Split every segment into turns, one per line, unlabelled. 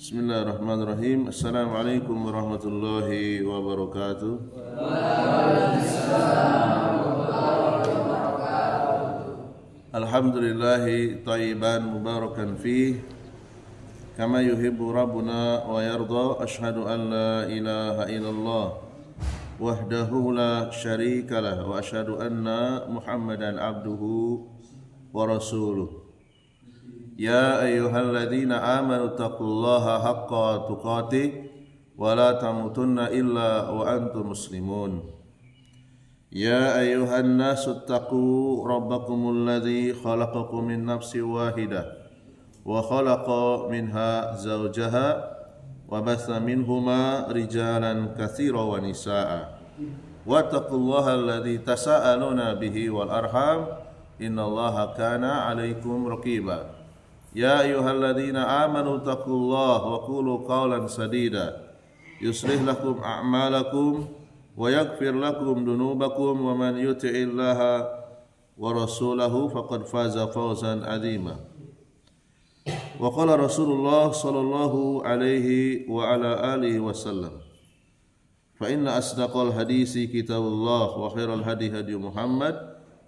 Bismillahirrahmanirrahim. Assalamualaikum warahmatullahi wabarakatuh. Alhamdulillahi tayyiban mubarakan fih kama yuhibbu rabbuna wa yarda. Ashhadu an la ilaha illallah wahdahu la syarikalah wa ashhadu anna Muhammadan abduhu wa rasuluh. Ya ayyuhalladzina amanu taqullaha haqqa tuqatih wa la tamutunna illa wa antum muslimun. Ya ayyuhan nasu taqu rabbakumul ladzi khalaqakum min nafsin wahidah wa khalaqa minha zawjaha wa batha minhuma rijalan katsiran wa nisaa'a wattaqullaha alladzi tasaaluna bihi wal arham innallaha kana 'alaikum raqiba. Ya ayyuhalladzina amanu taqullaha wa qulu qawlan sadida yuslih lakum a'malakum wa yaghfir lakum dunubakum wa man yuti'illaha wa rasulahu faqad faza fawzan 'azima. Wa qala Rasulullah sallallahu alaihi wa ala alihi wasallam, fa inna asdaqal hadisi kitabullah wa khairal hadi hadi Muhammad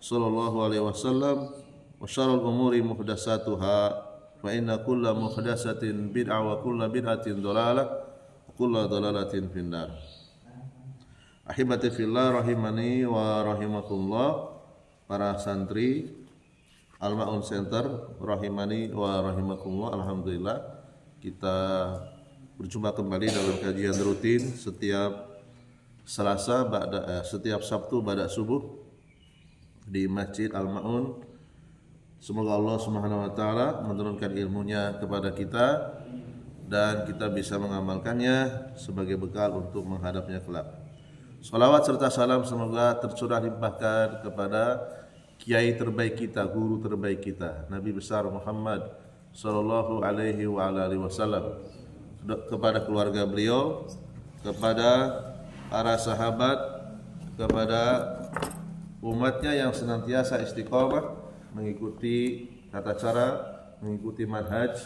sallallahu alaihi wasallam wa syarrul umuri muhdatsatuha fa inna kulla muhdatsatin bid'ah wa kulla bid'atin dhalalah wa kulla dhalalatin finnar. Ahibati fillah rahimani wa rahimakumullah, para santri Al-Ma'un Center rahimani wa rahimakumullah. Alhamdulillah kita berjumpa kembali dalam kajian rutin setiap Selasa setiap Sabtu ba'da subuh di Masjid Al-Ma'un. Semoga Allah Subhanahu wa taala menurunkan ilmunya kepada kita dan kita bisa mengamalkannya sebagai bekal untuk menghadapnya kelak. Salawat serta salam semoga tercurah limpahkan kepada kiai terbaik kita, guru terbaik kita, Nabi besar Muhammad sallallahu alaihi wa alihi wasallam, kepada keluarga beliau, kepada para sahabat, kepada umatnya yang senantiasa istiqomah mengikuti tata cara, mengikuti manhaj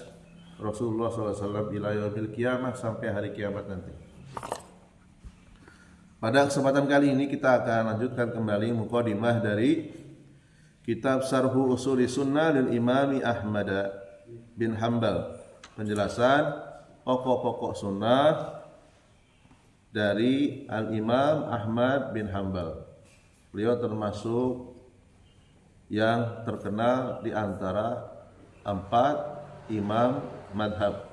Rasulullah SAW ila yaumil qiyamah, sampai hari kiamat nanti. Pada kesempatan kali ini kita akan lanjutkan kembali muqaddimah dari kitab Syarhu Usuli Sunnah lil Imami Ahmad bin Hanbal, penjelasan pokok-pokok sunnah dari Al-Imam Ahmad bin Hanbal. Beliau termasuk yang terkenal di antara 4 imam madhab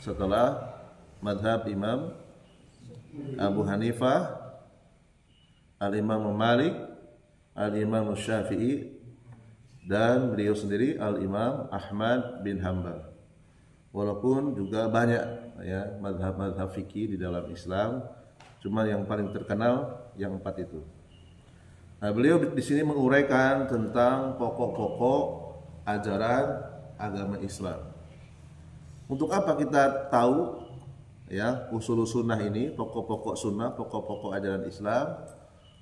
setelah madhab Imam Abu Hanifah, Al-Imam Malik, Al-Imam Syafi'i, dan beliau sendiri Al-Imam Ahmad bin Hanbal. Walaupun juga banyak ya madhab-madhab fikih di dalam Islam, cuma yang paling terkenal yang 4 itu. Nah, beliau di sini menguraikan tentang pokok-pokok ajaran agama Islam. Untuk apa kita tahu ya usul sunnah ini, pokok-pokok sunnah, pokok-pokok ajaran Islam,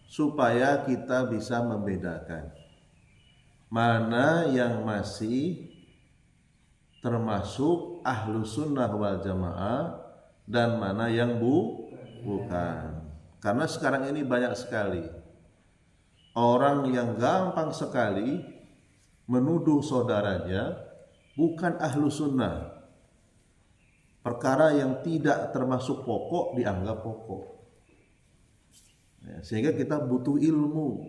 supaya kita bisa membedakan mana yang masih termasuk ahlu sunnah wal jamaah dan mana yang bukan. Karena sekarang ini banyak sekali orang yang gampang sekali menuduh saudaranya bukan ahlu sunnah. Perkara yang tidak termasuk pokok dianggap pokok. Ya, sehingga kita butuh ilmu.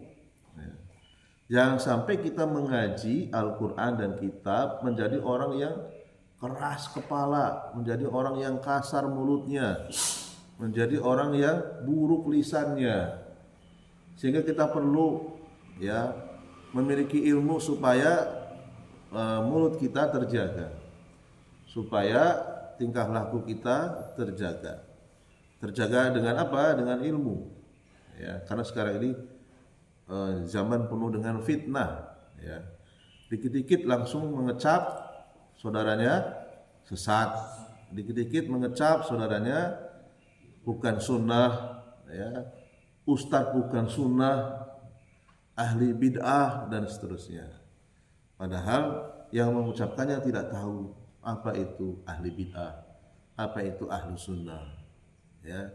Ya. Jangan sampai kita mengaji Al-Quran dan kitab menjadi orang yang keras kepala, menjadi orang yang kasar mulutnya, menjadi orang yang buruk lisannya. Sehingga kita perlu ya memiliki ilmu supaya mulut kita terjaga, supaya tingkah laku kita terjaga dengan apa? Dengan ilmu. Ya, karena sekarang ini zaman penuh dengan fitnah. Ya, dikit-dikit langsung mengecap saudaranya sesat, dikit-dikit mengecap saudaranya bukan sunnah. Ya, ustadz bukan sunnah, ahli bid'ah dan seterusnya. Padahal yang mengucapkannya tidak tahu apa itu ahli bid'ah, apa itu ahlu sunnah, ya.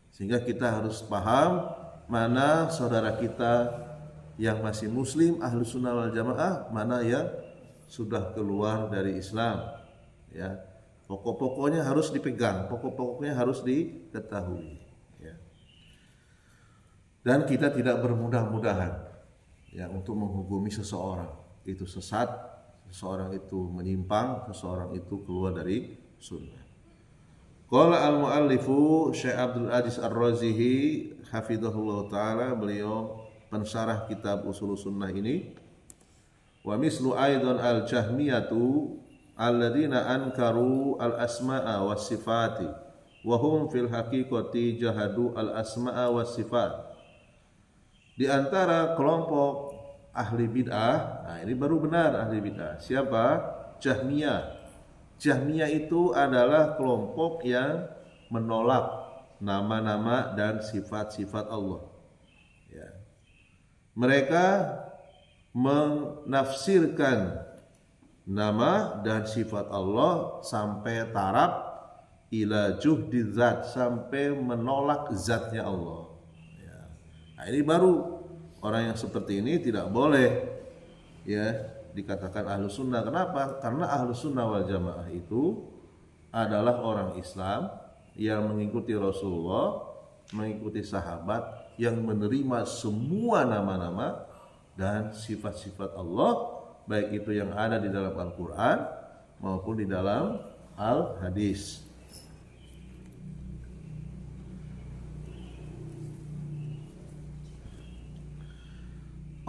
Sehingga kita harus paham mana saudara kita yang masih muslim ahlu sunnah wal jamaah, mana yang sudah keluar dari Islam, ya. Pokok-pokoknya harus dipegang, pokok-pokoknya harus diketahui, ya. Dan kita tidak bermudah-mudahan ya untuk menghukumi seseorang itu sesat, seseorang itu menyimpang, seseorang itu keluar dari sunnah. Qala al-muallifu Syekh Abdul Aziz Ar-Razihi hafizahullah taala, beliau pensarah kitab Ushul Sunnah ini, wa mislu aidan al-jahmiyatu alladzina ankaru al-asma'a was sifati wa hum fil haqiqati jahadu al-asma'a was sifat. Di antara kelompok ahli bid'ah, nah ini baru benar ahli bid'ah. Siapa? Jahmiyah. Jahmiyah itu adalah kelompok yang menolak nama-nama dan sifat-sifat Allah. Ya. Mereka menafsirkan nama dan sifat Allah sampai taraf ila juhdi zat, sampai menolak zatnya Allah. Nah, ini baru orang yang seperti ini tidak boleh ya dikatakan ahlu sunnah. Kenapa? Karena ahlu sunnah wal jamaah itu adalah orang Islam yang mengikuti Rasulullah, mengikuti sahabat, yang menerima semua nama-nama dan sifat-sifat Allah, baik itu yang ada di dalam Al-Quran maupun di dalam Al-Hadis.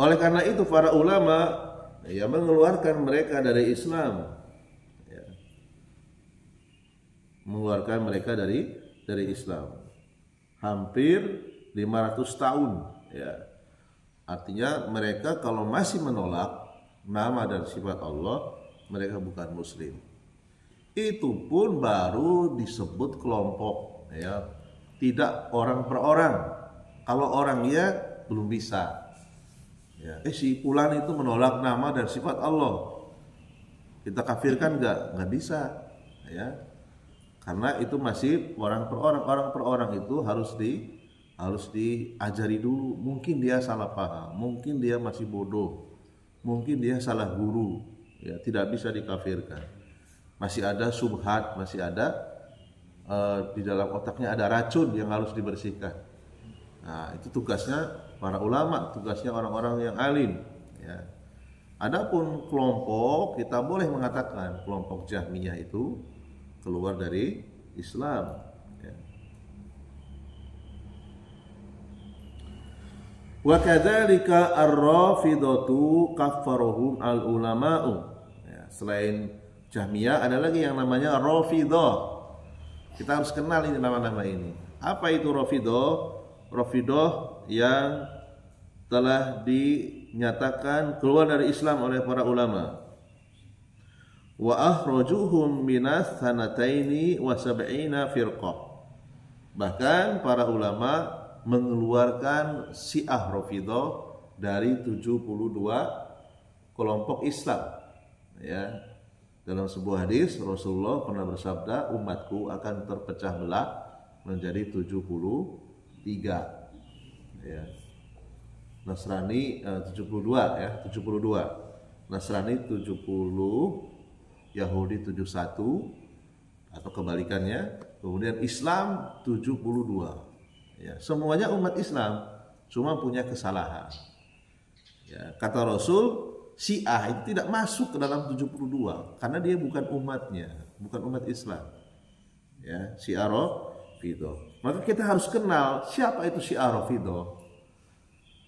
Oleh karena itu para ulama ya mengeluarkan mereka dari Islam, ya. Mengeluarkan mereka dari Islam hampir 500 tahun, ya. Artinya mereka kalau masih menolak nama dan sifat Allah, mereka bukan muslim. Itu pun baru disebut kelompok, ya. Tidak orang per orang. Kalau orangnya belum bisa. Ya, si fulan itu menolak nama dan sifat Allah, kita kafirkan nggak bisa, ya, karena itu masih orang per orang itu harus diajari dulu. Mungkin dia salah paham, mungkin dia masih bodoh, mungkin dia salah guru, ya, tidak bisa dikafirkan. Masih ada subhat, masih ada di dalam otaknya ada racun yang harus dibersihkan. Nah, itu tugasnya para ulama, tugasnya orang-orang yang alim, ya. Adapun kelompok, kita boleh mengatakan kelompok Jahmiyah itu keluar dari Islam, ya. Wa kadzalika ar-rafidatu kaffaruhum al-ulama'u. Ya, selain Jahmiyah ada lagi yang namanya Rafidah. Kita harus kenal ini nama-nama ini. Apa itu Rafidah? Rafidah yang telah dinyatakan keluar dari Islam oleh para ulama. Wa akhrajuhum minas sanataini wa sab'ina firqah. Bahkan para ulama mengeluarkan Syiah Rafidah dari 72 kelompok Islam, ya. Dalam sebuah hadis Rasulullah pernah bersabda, umatku akan terpecah belah menjadi 73, ya. Nasrani 72, ya, 72. Nasrani 70, Yahudi 71 atau kebalikannya. Kemudian Islam 72. Ya, semuanya umat Islam, cuma punya kesalahan. Ya, kata Rasul, Syiah itu tidak masuk ke dalam 72 karena dia bukan umatnya, bukan umat Islam. Ya, Syiah Rafidah. Maka kita harus kenal siapa itu Syiah Rafidah.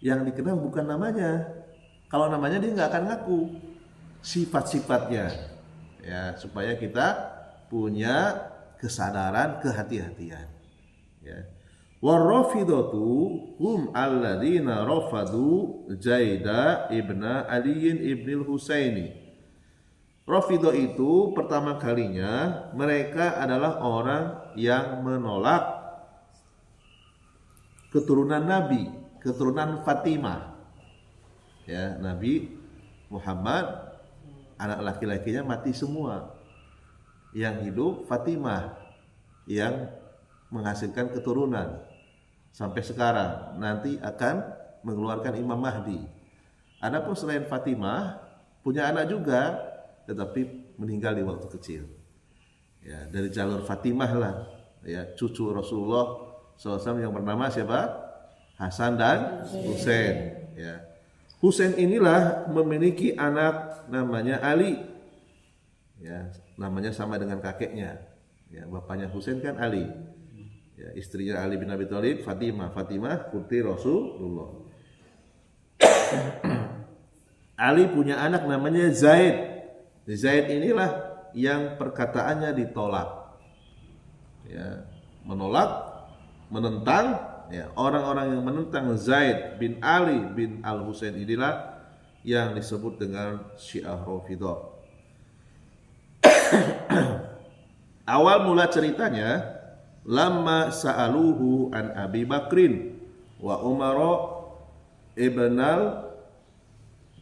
Yang dikenal bukan namanya. Kalau namanya dia nggak akan ngaku, sifat-sifatnya, ya, supaya kita punya kesadaran, kehati-hatian, ya. Warrafidatu hum alladzina rafadu Zaida ibna Aliin ibnil Husaini. Rafidah itu pertama kalinya mereka adalah orang yang menolak keturunan Nabi, keturunan Fatimah. Ya, Nabi Muhammad anak laki-lakinya mati semua. Yang hidup Fatimah, yang menghasilkan keturunan sampai sekarang, nanti akan mengeluarkan Imam Mahdi. Adapun selain Fatimah punya anak juga, tetapi meninggal di waktu kecil. Ya, dari jalur Fatimah lah, ya, cucu Rasulullah SAW yang bernama siapa? Hasan dan Husain. Ya. Husain inilah memiliki anak namanya Ali. Ya, namanya sama dengan kakeknya. Ya, bapaknya Husain kan Ali. Ya, istrinya Ali bin Abi Thalib, Fatimah. Fatimah putri Rasulullah. Ali punya anak namanya Zaid. Zaid inilah yang perkataannya ditolak. Ya, menolak, menentang, ya, orang-orang yang menentang Zaid bin Ali bin Al-Husain inilah yang disebut dengan Syiah Rafidhah. Awal mula ceritanya, lamma sa'aluhu an Abi Bakrin wa Umar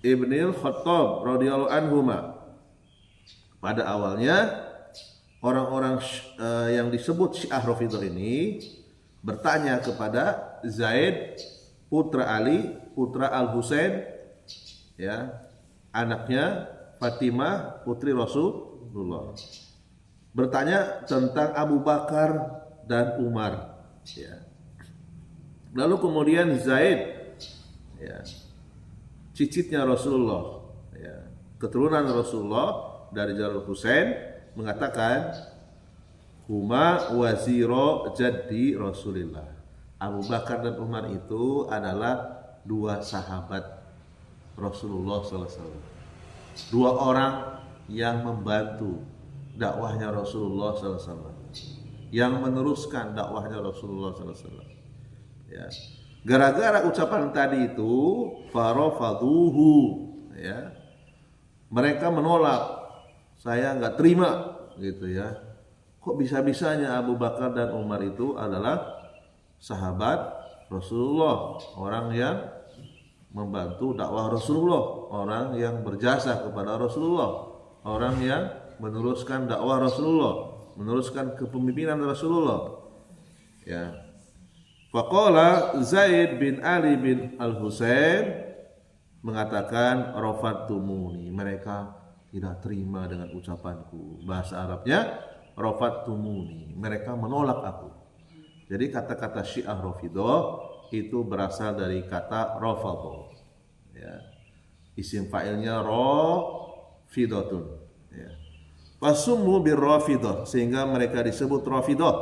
ibnil Khattab radhiyallahu anhuma. Pada awalnya orang-orang yang disebut Syiah Rafidhah ini bertanya kepada Zaid putra Ali, putra Al-Husain, ya, anaknya Fatimah putri Rasulullah. Bertanya tentang Abu Bakar dan Umar, ya. Lalu kemudian Zaid, ya, cicitnya Rasulullah, ya, keturunan Rasulullah dari jalur Husain, mengatakan huma waziro jaddi Rasulillah. Abu Bakar dan Umar itu adalah dua sahabat Rasulullah SAW, dua orang yang membantu dakwahnya Rasulullah SAW, yang meneruskan dakwahnya Rasulullah SAW. Ya. Gara-gara ucapan tadi itu, farafaduhu, ya, mereka menolak. Saya nggak terima, gitu ya. Kok bisa-bisanya Abu Bakar dan Umar itu adalah sahabat Rasulullah, orang yang membantu dakwah Rasulullah, orang yang berjasa kepada Rasulullah, orang yang meneruskan dakwah Rasulullah, meneruskan kepemimpinan Rasulullah. Ya. Faqala Zaid bin Ali bin Al-Husain mengatakan rafatumuni, mereka tidak terima dengan ucapanku. Bahasa Arabnya rafatumuni, mereka menolak aku. Jadi kata-kata Syiah Rafidhah itu berasal dari kata rafadha. Ya. Isim fa'ilnya rafidhatun. Ya. Fasummu birrafidhah, sehingga mereka disebut Rafidhah.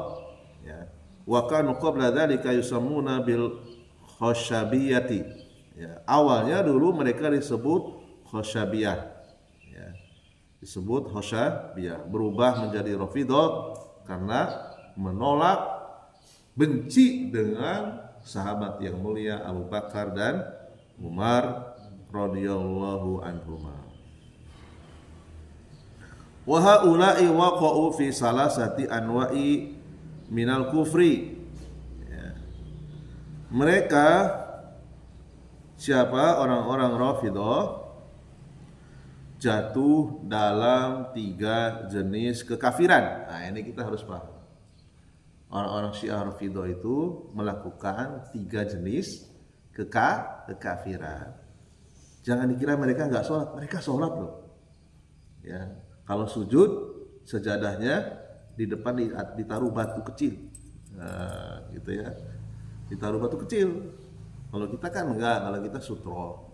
Ya. Wa kanu qabla dzalika yusammuna bil khasyabiyati. Ya. Awalnya dulu mereka disebut khasyabiyah. Ya. Disebut khasyabiyah, berubah menjadi Rafidhah karena menolak, benci dengan sahabat yang mulia Abu Bakar dan Umar radhiyallahu anhuma. Wa haula'i waqa'u fi salasati anwa'i minal kufri. Ya. Mereka siapa orang-orang Rafidhah jatuh dalam 3 jenis kekafiran. Nah, ini kita harus paham. Orang-orang Syiah Rafidhah itu melakukan 3 jenis kekafiran. Jangan dikira mereka nggak sholat, mereka sholat loh. Ya, kalau sujud sajadahnya di depan ditaruh batu kecil, nah, gitu ya, ditaruh batu kecil. Kalau kita kan enggak, kalau kita sutro,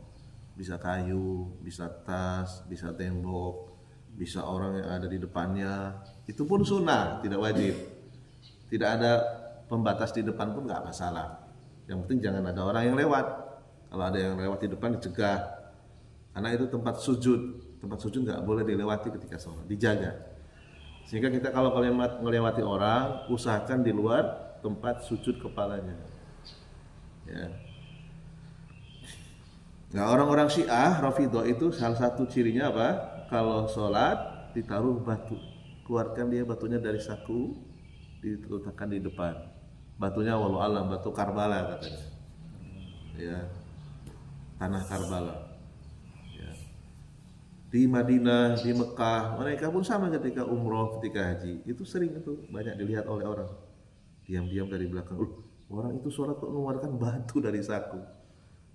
bisa kayu, bisa tas, bisa tembok, bisa orang yang ada di depannya. Itu pun sunnah, tidak wajib. Tidak ada pembatas di depan pun nggak masalah. Yang penting jangan ada orang yang lewat. Kalau ada yang lewat di depan dicegah. Karena itu tempat sujud. Tempat sujud nggak boleh dilewati ketika sholat, dijaga. Sehingga kita kalau melewati orang, usahakan di luar tempat sujud kepalanya. Ya. Nah, orang-orang Syiah Rafidhah itu salah satu cirinya apa? Kalau sholat ditaruh batu, keluarkan dia batunya dari saku, diletakkan di depan. Batunya wallahu alam, batu Karbala katanya. Ya. Tanah Karbala. Ya. di Madinah, di Mekah, mereka pun sama ketika umroh, ketika haji. Itu sering itu banyak dilihat oleh orang. Diam-diam dari belakang, orang itu sholat kok mengeluarkan batu dari saku,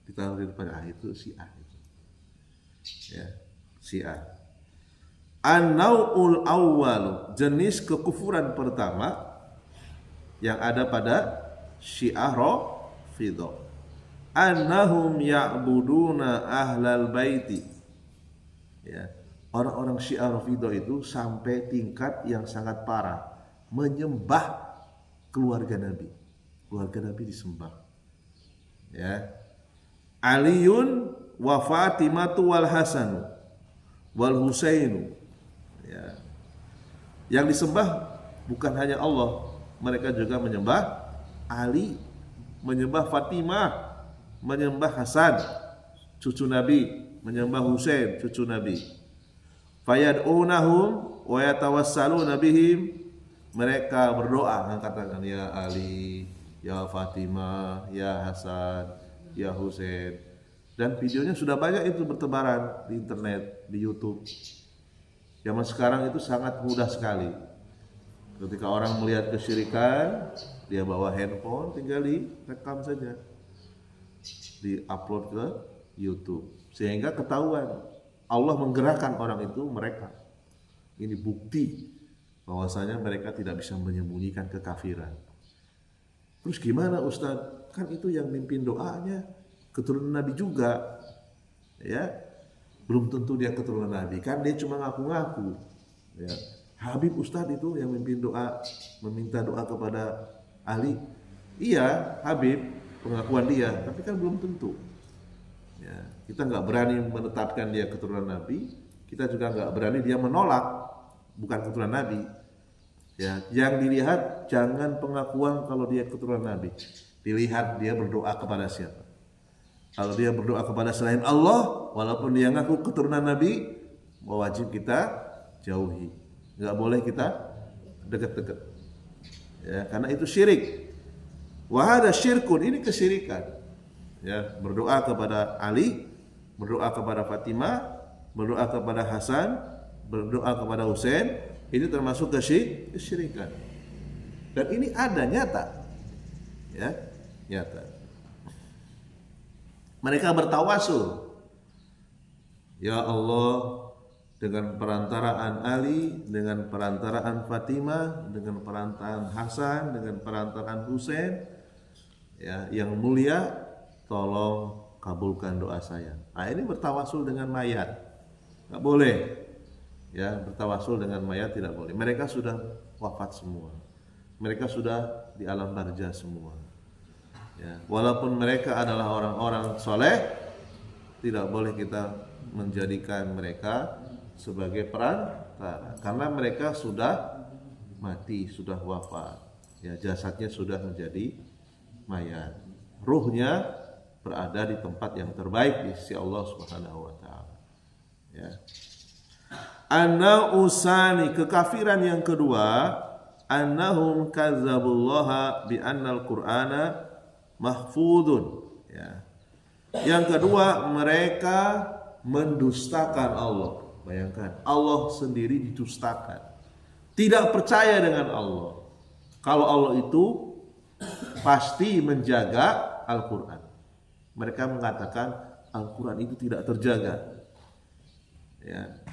ditaruh di depan. Itu Syiah itu. Ya, Syiah. An-nau'ul awwal, jenis kekufuran pertama yang ada pada Syiah Rafidhah. Annahum ya'buduna ahlal baiti. Ya, orang-orang Syiah Rafidhah itu sampai tingkat yang sangat parah, menyembah keluarga Nabi. Keluarga Nabi disembah. Ya. Aliun wa Fatimatu wal Hasanu wal Husainu. Ya. Yang disembah bukan hanya Allah, mereka juga menyembah Ali, menyembah Fatimah, menyembah Hasan, cucu Nabi, menyembah Husain, cucu Nabi. Fayad'unahum wa yatawassaluna bihim. Mereka berdoa, mengatakan ya Ali, ya Fatimah, ya Hasan, ya Husain. Dan videonya sudah banyak itu bertebaran di internet, di YouTube. Zaman sekarang itu sangat mudah sekali. Ketika orang melihat kesyirikan, dia bawa handphone, tinggal direkam saja, di-upload ke YouTube, sehingga ketahuan. Allah menggerakkan orang itu, mereka. Ini bukti bahwasanya mereka tidak bisa menyembunyikan kekafiran. Terus gimana Ustadz? Kan itu yang mimpin doanya keturunan Nabi juga, ya. Belum tentu dia keturunan Nabi, kan dia cuma ngaku-ngaku. Ya. Habib Ustadz itu yang mimpin doa, meminta doa kepada Ali. Iya, Habib, pengakuan dia, tapi kan belum tentu. Ya, kita nggak berani menetapkan dia keturunan Nabi, kita juga nggak berani dia menolak bukan keturunan Nabi. Ya, yang dilihat jangan pengakuan kalau dia keturunan Nabi, dilihat dia berdoa kepada siapa. Kalau dia berdoa kepada selain Allah, walaupun dia ngaku keturunan Nabi, wajib kita jauhi, nggak boleh kita dekat-dekat. Ya, karena itu syirik. Wahada syirkun, ini kesyirikan. Ya, berdoa kepada Ali, berdoa kepada Fatimah, berdoa kepada Hasan, berdoa kepada Husain, ini termasuk kesyirikan. Dan ini ada nyata. Ya, nyata. Mereka bertawasul. Ya Allah, dengan perantaraan Ali, dengan perantaraan Fatimah, dengan perantaraan Hasan, dengan perantaraan Husain, ya, yang mulia, tolong kabulkan doa saya. Nah, ini bertawasul dengan mayat, nggak boleh. Ya, bertawasul dengan mayat tidak boleh. Mereka sudah wafat semua. Mereka sudah di alam barzah semua. Ya, walaupun mereka adalah orang-orang soleh, tidak boleh kita menjadikan mereka sebagai perantara, karena mereka sudah mati, sudah wafat. Ya, jasadnya sudah menjadi mayat. Ruhnya berada di tempat yang terbaik di sisi Allah Subhanahu wa taala. Ya. Usani, kekafiran yang kedua, annahum kadzabullaha bi annal qur'ana mahfudun. Ya. Yang kedua, mereka mendustakan Allah. Bayangkan, Allah sendiri didustakan. Tidak percaya dengan Allah. Kalau Allah itu pasti menjaga Al-Quran. Mereka mengatakan Al-Quran itu tidak terjaga. Ya.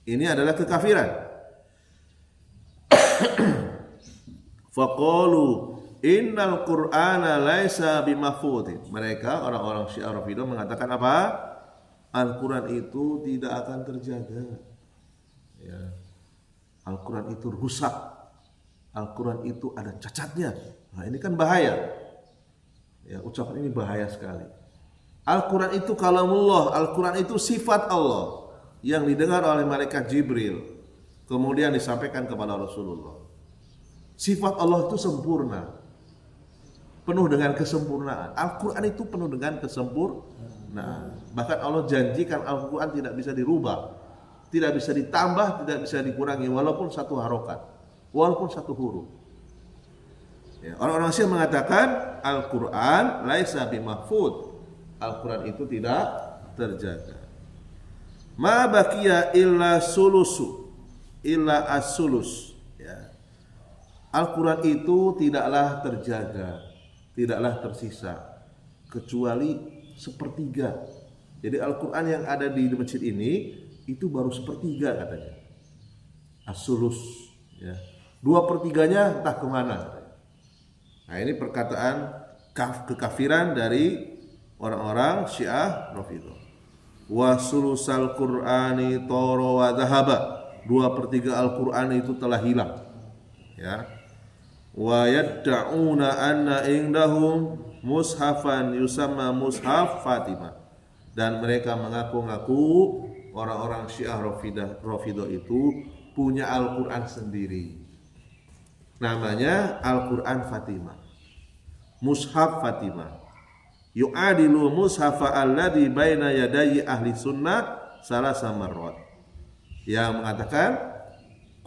Ini adalah kekafiran. Faqalu innal Qur'ana laisa bimahfudin. Mereka orang-orang Syiah Rafidhah mengatakan apa? Al-Quran itu tidak akan terjaga. Ya. Al-Quran itu rusak. Al-Quran itu ada cacatnya. Nah, ini kan bahaya. Ya, ucapan ini bahaya sekali. Al-Quran itu kalamullah. Al-Quran itu sifat Allah yang didengar oleh malaikat Jibril, kemudian disampaikan kepada Rasulullah. Sifat Allah itu sempurna, penuh dengan kesempurnaan. Al-Quran itu penuh dengan kesempurnaan. Bahkan Allah janjikan Al-Quran tidak bisa dirubah, tidak bisa ditambah, tidak bisa dikurangi, walaupun satu harokat, walaupun satu huruf. Ya, orang-orang Syiah mengatakan Al-Quran laisa bimahfud. Al-Quran itu tidak terjaga. Ma baqiya illa sulusu illa as-sulus, ya. Al-Quran itu tidaklah terjaga, tidaklah tersisa kecuali sepertiga. Jadi Al-Quran yang ada di masjid ini itu baru sepertiga katanya. As-sulus, ya. 2/3 entah kemana. Nah ini perkataan kekafiran dari orang-orang Syiah Rafidhah. Wa sulusal Qur'ani toro wa dhahaba. 2/3 Al-Quran itu telah hilang, ya. Wa yad'una anna indahum mushafan yusamma mushaf Fatimah, dan mereka mengaku-ngaku orang-orang Syiah Rafidhah itu punya Al-Quran sendiri, namanya Al-Quran Fatimah, mushaf Fatimah, yu'adilu mushafa alladhi baina yadayi ahli sunnah salasa marrat, yang mengatakan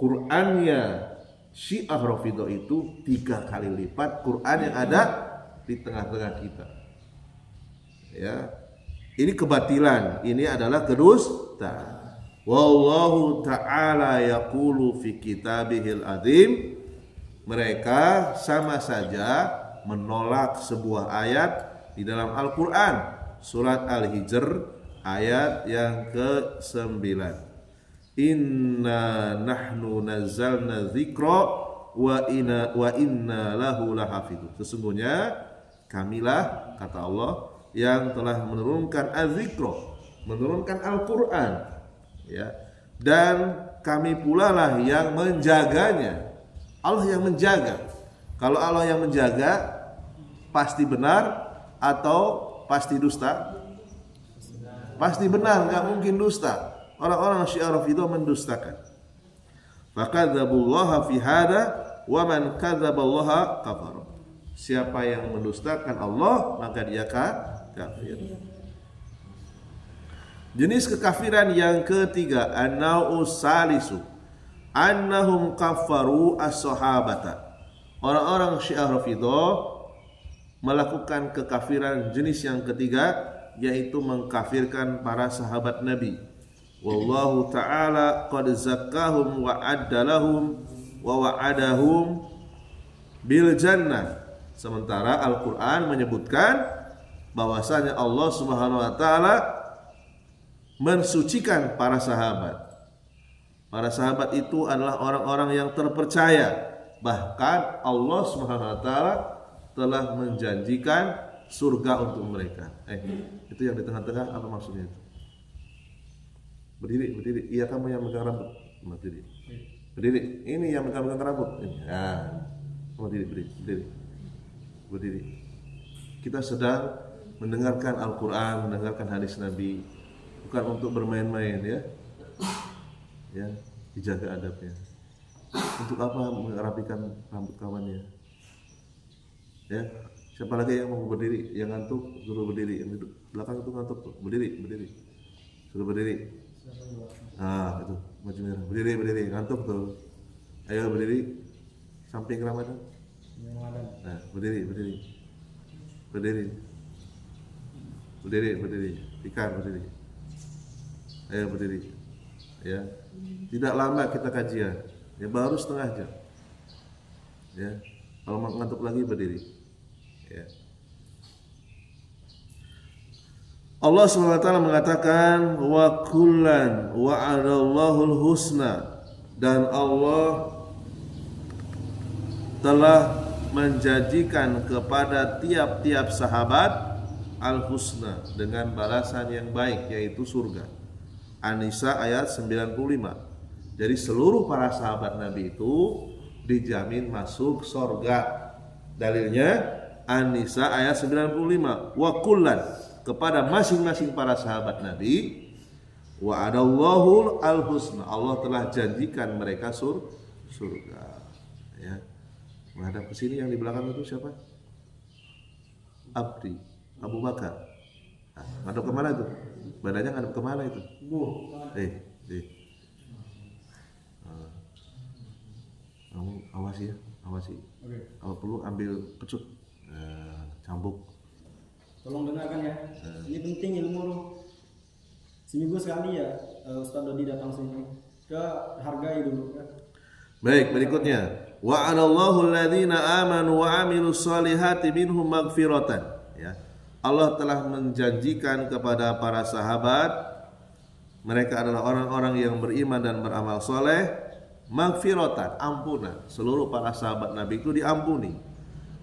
Qurannya Syiah Rafidhah itu 3 kali lipat Quran yang ada di tengah-tengah kita, ya. Ini kebatilan, ini adalah kedustaan. Wallahu ta'ala yaqulu fi kitabihil azim. Mereka sama saja menolak sebuah ayat di dalam Al-Quran, surat Al-Hijr ayat yang ke-9. Inna nahnu nazzalna dzikra wa inna lahu lahafidun. Sesungguhnya kamilah, kata Allah, yang telah menurunkan az-dzikra, menurunkan Al-Quran, ya, dan kami pula lah yang menjaganya. Allah yang menjaga. Kalau Allah yang menjaga, pasti benar atau pasti dusta? Pasti benar, nggak mungkin dusta. Orang-orang Syiah Rafidhah mendustakan. Fakadzabullaha fi hada wa man kadzaballaha kafar. Siapa yang mendustakan Allah, maka dia kafir. Jenis kekafiran yang ketiga, an-nau'us salisu annahum kaffaru as-sahabata. Orang-orang Syiah Rafidhah melakukan kekafiran jenis yang ketiga, yaitu mengkafirkan para sahabat Nabi. Wallahu ta'ala qad zakkahum wa addalahum wa wa'adahum bil jannah. Sementara Al-Quran menyebutkan bahwasanya Allah Subhanahu wa taala mensucikan para sahabat. Para sahabat itu adalah orang-orang yang terpercaya. Bahkan Allah Subhanahu wa taala telah menjanjikan surga untuk mereka. Itu yang di tengah-tengah apa maksudnya itu? Berdiri. Iya, kamu yang megang rambut. Berdiri. Ini yang megang rambut. Ini. Nah, berdiri. Kita sedang mendengarkan Al-Quran, mendengarkan hadis Nabi, bukan untuk bermain-main, ya. Ya, dijaga adabnya. Untuk apa merapikan rambut kawannya? Ya, siapa lagi yang mau berdiri? Yang ngantuk suruh berdiri. Yang duduk belakang itu ngantuk tuh. Berdiri. Suruh berdiri. Nah, itu baju merah. Berdiri, ngantuk tuh. Ayo berdiri. Samping Ramadan. Nah, berdiri. Ikan berdiri. Ayo berdiri. Ya. Tidak lama kita kajian. Ya, baru setengah jam. Ya. Kalau ngantuk lagi berdiri. Ya. Allah SWT mengatakan wa kullan wa'adallahul husna, dan Allah telah menjanjikan kepada tiap-tiap sahabat al-husna, dengan balasan yang baik, yaitu surga. An-Nisa ayat 95. Jadi seluruh para sahabat Nabi itu dijamin masuk surga. Dalilnya An-Nisa ayat 95. Wa kullan, kepada masing-masing para sahabat Nabi, wa adallahu al-husna, Allah telah janjikan mereka surga. Ya. Menghadap ke sini, yang di belakang itu siapa? Abu Bakar. Nah, ngadep kemana itu? Badannya ngadep kemana itu? Kamu awasi ya, awasi. Kalau perlu ambil pecut, cambuk.
Tolong dengarkan ya. Ini penting ilmu lu. Seminggu sekali ya. Ustaz Dodi datang sini. Kita hargai dulu ya.
Baik, berikutnya. Wa'adallahu alladhina amanu wa amilus solihati minhum magfiratan. Ya. Allah telah menjanjikan kepada para sahabat, mereka adalah orang-orang yang beriman dan beramal soleh, magfiratan, ampunan. Seluruh para sahabat Nabi itu diampuni.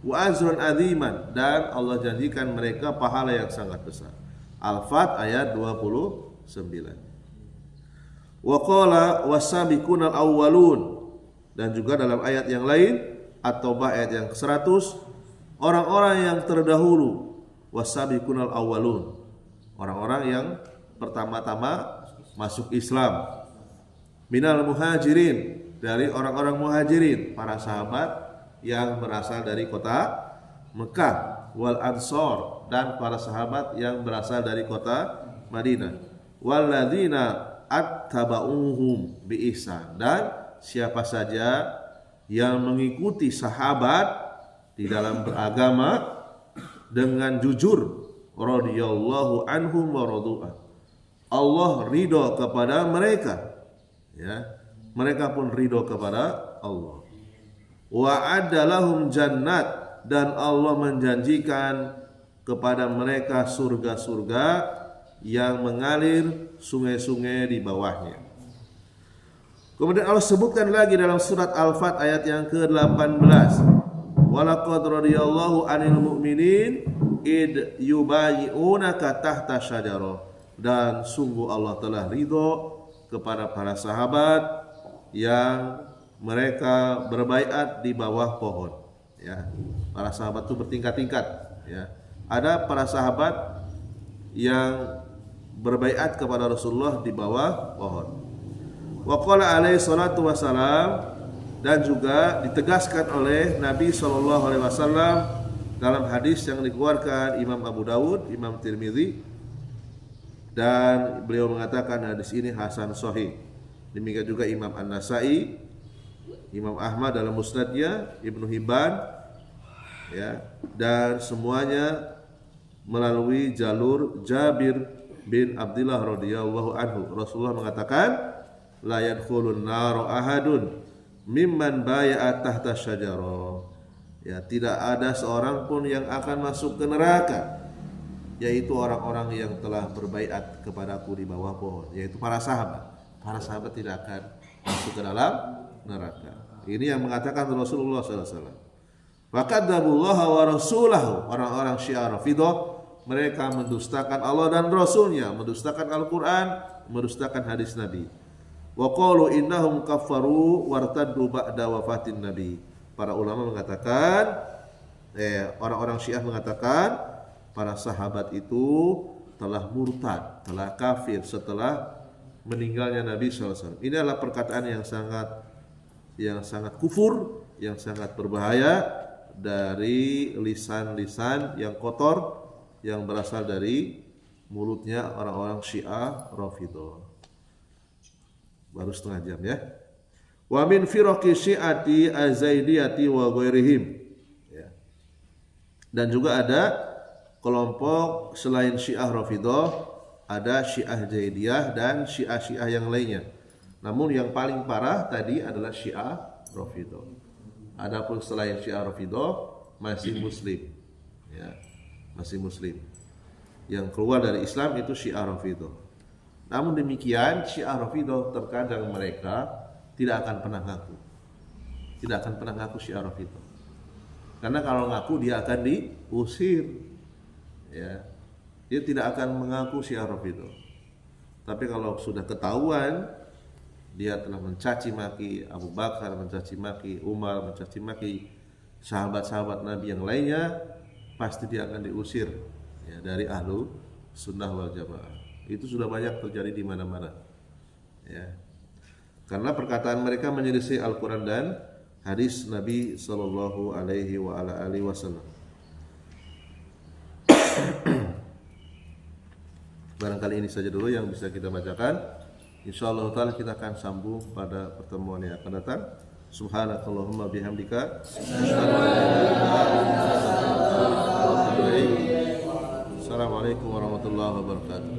Wa azrun aziman, dan Allah janjikan mereka pahala yang sangat besar. Al-Fat ayat 29. Wa qala wasabiqunal awwalun, dan juga dalam ayat yang lain At-Taubah ayat yang ke-100, orang-orang yang terdahulu, wasabiqunal awwalun, orang-orang yang pertama-tama masuk Islam, minal muhajirin, dari orang-orang muhajirin, para sahabat yang berasal dari kota Mekah, wal ansor, dan para sahabat yang berasal dari kota Madinah, walladzina attaba'uhum bi ihsan, dan siapa saja yang mengikuti sahabat di dalam beragama dengan jujur, radhiyallahu anhum wa radu'an, Allah ridho kepada mereka, ya, mereka pun ridho kepada Allah. Wa'adda lahum jannat, dan Allah menjanjikan kepada mereka surga-surga yang mengalir sungai-sungai di bawahnya. Kemudian Allah sebutkan lagi dalam surat Al-Fat ayat yang ke-18, walaqad radiyallahu 'anil mu'minin id yubayyi'unaka tahta syajarah, dan sungguh Allah telah ridho kepada para sahabat yang mereka berbaiat di bawah pohon. Ya, para sahabat itu bertingkat-tingkat. Ya, ada para sahabat yang berbaiat kepada Rasulullah di bawah pohon. Wa qala alaihi salatu wassalam, dan juga ditegaskan oleh Nabi SAW dalam hadis yang dikeluarkan Imam Abu Dawud, Imam Tirmidzi, dan beliau mengatakan hadis ini hasan sahih. Demikian juga Imam An-Nasai, Imam Ahmad dalam musnadnya, Ibnu Hibban, ya, dan semuanya melalui jalur Jabir bin Abdullah radhiyallahu anhu. Rasulullah mengatakan, la yadkhulun nar ahadun mimman bai'a tahta syajarah. Ya, tidak ada seorang pun yang akan masuk ke neraka, yaitu orang-orang yang telah berbaiat kepadaku di bawah pohon, yaitu para sahabat. Para sahabat tidak akan masuk ke dalam neraka. Ini yang mengatakan Rasulullah SAW. Fakadzabullaha wa rasulahu, orang-orang Syiah Rafidhah, mereka mendustakan Allah dan Rasulnya, mendustakan Al-Quran, mendustakan hadis Nabi. Wa qalu innahum kaffaru wartaddu ba'da wafatin Nabi. Para ulama mengatakan, orang-orang Syiah mengatakan para sahabat itu telah murtad, telah kafir setelah meninggalnya Nabi SAW. Ini adalah perkataan yang sangat kufur, yang sangat berbahaya dari lisan-lisan yang kotor yang berasal dari mulutnya orang-orang Syiah Rafidhah. Baru setengah jam ya. Wa min firaqi syi'ati az-zaidiyati wa ghairihim. Ya. Dan juga ada kelompok selain Syiah Rafidhah, ada Syiah Zaidiyah dan Syiah-Syiah yang lainnya. Namun yang paling parah tadi adalah Syiah Rafidhah. Adapun selain Syiah Rafidhah masih muslim. Ya, masih muslim. Yang keluar dari Islam itu Syiah Rafidhah. Namun demikian Syiah Rafidhah terkadang mereka tidak akan pernah ngaku. Tidak akan pernah ngaku Syiah Rafidhah. Karena kalau ngaku dia akan diusir. Ya. Dia tidak akan mengaku Syiah Rafidhah. Tapi kalau sudah ketahuan dia telah mencaci maki Abu Bakar, mencaci maki Umar, mencaci maki sahabat-sahabat Nabi yang lainnya, pasti dia akan diusir, ya, dari ahlu sunnah wal jamaah. Itu sudah banyak terjadi di mana-mana, ya. Karena perkataan mereka menyelisih Al-Quran dan hadis Nabi Sallallahu Alaihi Wasallam. Barangkali ini saja dulu yang bisa kita bacakan. Insyaallah taala kita akan sambung pada pertemuan yang akan datang. Subhanakallahumma bihamdika asyhadu an la ilaha illa anta, Assalamualaikum warahmatullahi wabarakatuh.